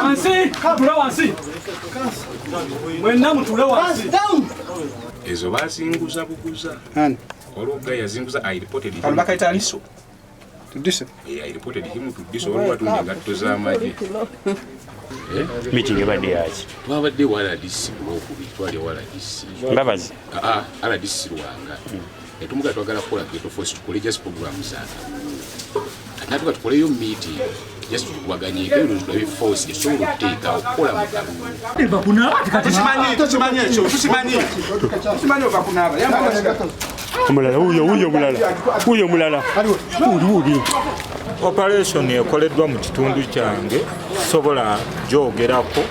Wansi, tula wansi. Mwenna mutule wansi. Ezo bazinguza buguza. Hani? Oluga yazinguza I reported him. Alubaka itani? Tudiso. I reported him to diso oluga tunde gatto z'amagi. Meeting ebadde yaki? Twabadde wala disi okubi twali wala disi. Mbabazi. Ala disi Lwanga. Etumuga twagala kukola ghetto force tukole just programs zaka. Natuka tukoleyo meeting. Just waganyike tulabe force esobola okuteeka okukola mu kalulu. Bakunaba tikati Tusimanyi ekyo, tusimanyi. Tusimanyi bakunaba. Omulala wuyo mulala. Uli. Operation ekoleddwa mu kitundu kyange sobola gyogerako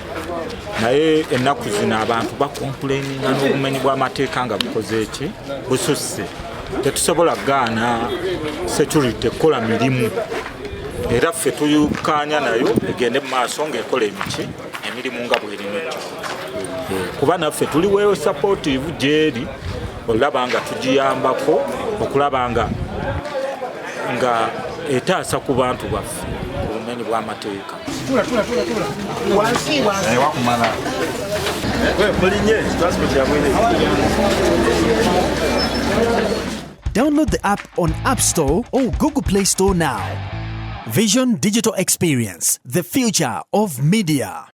naye ennaku zino abantu bakomplaininga n'obumenyi bw'amateeka nga bukoze eki bususse. Tetusobola gaana security ekola mirimu era ffe tuyukanya nayo egende mu maaso ng'ekola emirimu nga bw'erina kuba naffe tuliweeyo supportive gyeri olaba nga tugiyambako okulaba nga etaasa ku bantu baffe ku bumenyi bw'amateeka. Download the app on App Store or Google Play Store now. Vision Digital Experience, the future of media.